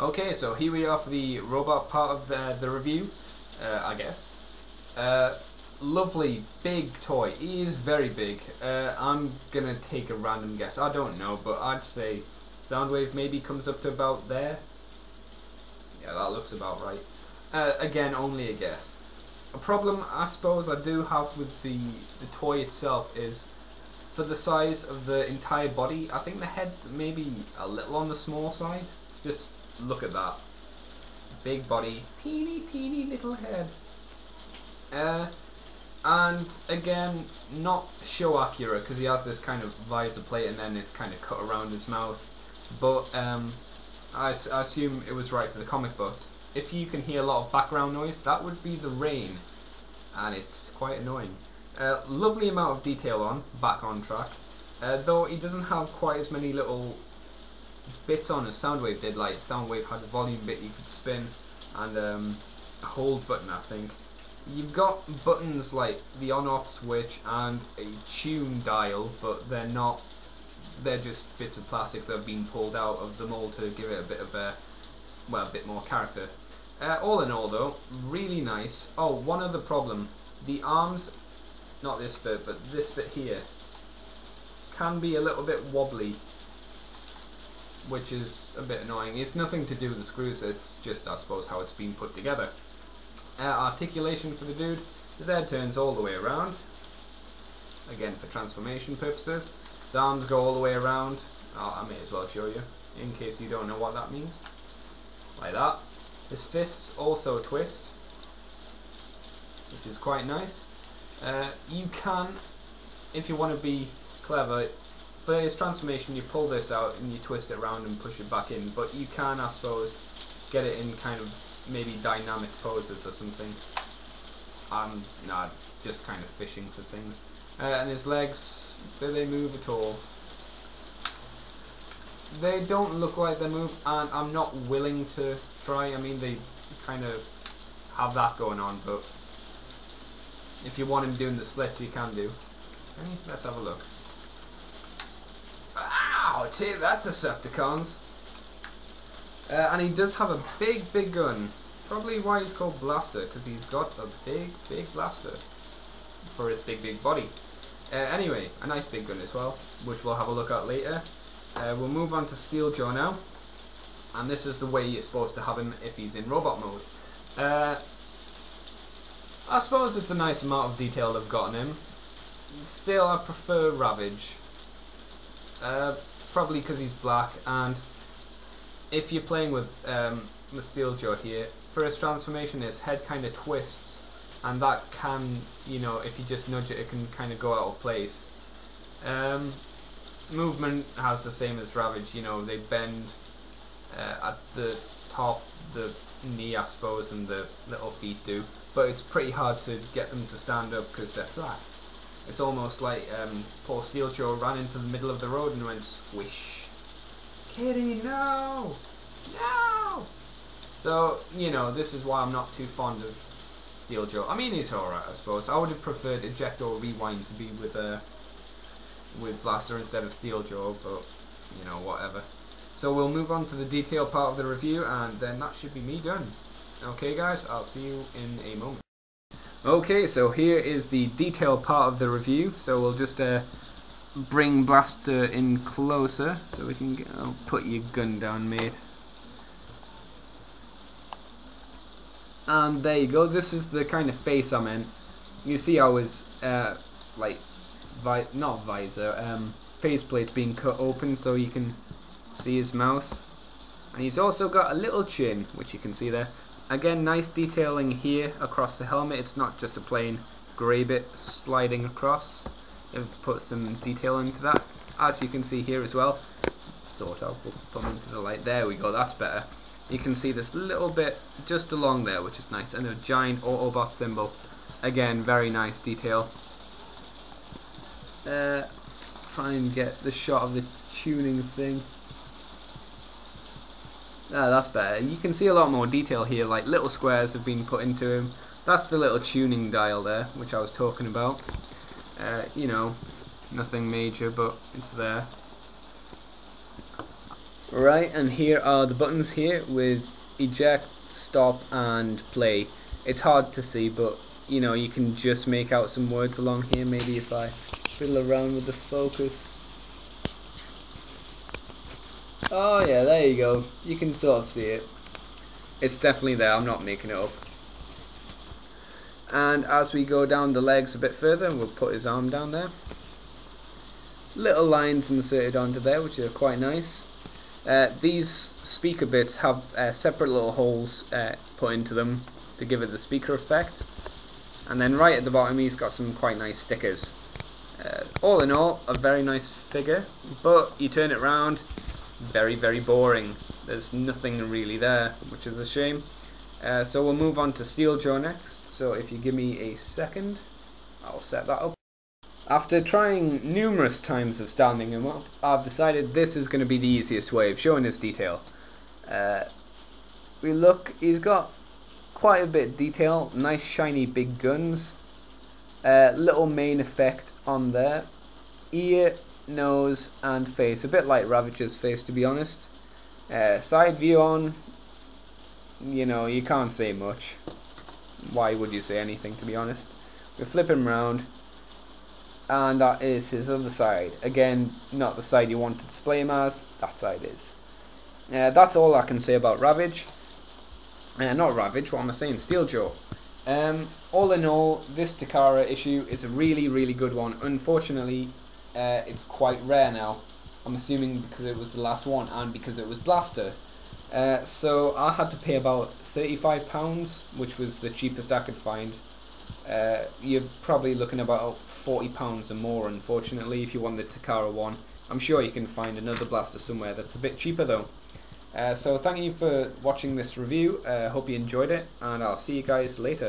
Okay, so here we are for the robot part of the review, I guess. Lovely, big toy. He is very big. I'm gonna take a random guess. I don't know, but I'd say Soundwave maybe comes up to about there. Yeah, that looks about right. Again, only a guess. A problem I suppose I do have with the toy itself is for the size of the entire body, I think the head's maybe a little on the small side. Just look at that. Big body, teeny little head. And again, not show accurate because he has this kind of visor plate and then it's kind of cut around his mouth. But I assume it was right for the comic books. If you can hear a lot of background noise, that would be the rain, and it's quite annoying. Lovely amount of detail back on track, though he doesn't have quite as many little bits on as Soundwave did. Like Soundwave had a volume bit you could spin, and a hold button, I think. You've got buttons like the on-off switch and a tune dial, but they're not. They're just bits of plastic that have been pulled out of the mold to give it a bit of a bit more character. All in all, though, really nice. Oh, one other problem: the arms, not this bit, but this bit here, can be a little bit wobbly, which is a bit annoying. It's nothing to do with the screws. It's just, I suppose, how it's been put together. Articulation for the dude: his head turns all the way around. Again, for transformation purposes. His arms go all the way around. Oh, I may as well show you, in case you don't know what that means. Like that. His fists also twist, which is quite nice. You can, if you want to be clever, for his transformation you pull this out and you twist it around and push it back in, but you can, I suppose, get it in kind of maybe dynamic poses or something. I'm not just kind of fishing for things. And his legs, do they move at all? They don't look like they move, and I'm not willing to try. I mean, they kind of have that going on, but if you want him doing the splits, you can do. Okay, let's have a look. Ow! Take that, Decepticons! And he does have a big gun. Probably why he's called Blaster, because he's got a big blaster for his big body. Anyway, a nice big gun as well, which we'll have a look at later. We'll move on to Steeljaw now, and this is the way you're supposed to have him if he's in robot mode. I suppose it's a nice amount of detail they've got on him. Still, I prefer Ravage, probably because he's black, and if you're playing with the Steeljaw here, for his transformation his head kind of twists, and that can, you know, if you just nudge it, it can kind of go out of place. Movement has the same as Ravage, you know, they bend at the top, the knee I suppose, and the little feet do, but it's pretty hard to get them to stand up because they're flat. It's almost like poor Steeljaw ran into the middle of the road and went squish. Kitty, no! No! So, you know, this is why I'm not too fond of Steeljaw. I mean, he's alright, I suppose. I would have preferred Eject or Rewind to be with Blaster instead of Steeljaw, but, you know, whatever. So we'll move on to the detail part of the review, and then that should be me done. Okay guys, I'll see you in a moment. Okay, so here is the detail part of the review. So we'll just bring Blaster in closer, so we can put your gun down, mate. And there you go, this is the kind of face I meant. You see how his, like, not visor, faceplate's being cut open so you can see his mouth. And he's also got a little chin, which you can see there. Again, nice detailing here across the helmet. It's not just a plain grey bit sliding across. They've put some detail into that, as you can see here as well. Sort of, we'll put them into the light. There we go, that's better. You can see this little bit just along there, which is nice, and a giant Autobot symbol. Again, very nice detail. Try and get the shot of the tuning thing. Ah, that's better. You can see a lot more detail here, like little squares have been put into him. That's the little tuning dial there, which I was talking about. You know, nothing major, but it's there. Right, and here are the buttons here with eject, stop and play. It's hard to see, but you know, you can just make out some words along here. Maybe if I fiddle around with the focus. Oh yeah, there you go. You can sort of see it. It's definitely there, I'm not making it up. And as we go down the legs a bit further, we'll put his arm down there. Little lines inserted onto there, which are quite nice. These speaker bits have separate little holes put into them to give it the speaker effect. And then right at the bottom he's got some quite nice stickers. All in all, a very nice figure, but you turn it round, very, very boring. There's nothing really there, which is a shame. So we'll move on to Steeljaw next. So if you give me a second, I'll set that up. After trying numerous times of standing him up, I've decided this is going to be the easiest way of showing his detail. We look, he's got quite a bit of detail, nice shiny big guns, little main effect on there, ear, nose and face, a bit like Ravager's face to be honest. Side view on, you know, you can't say much. Why would you say anything to be honest? We flip him round. And that is his other side. Again, not the side you want to display him as, that side is. That's all I can say about Ravage. Not Ravage, what am I saying? Steeljaw. All in all, this Takara issue is a really, really good one. Unfortunately, it's quite rare now. I'm assuming because it was the last one and because it was Blaster. So I had to pay about £35, which was the cheapest I could find. You're probably looking about £40 or more, unfortunately, if you want the Takara one. I'm sure you can find another Blaster somewhere that's a bit cheaper though. So thank you for watching this review. Hope you enjoyed it, and I'll see you guys later.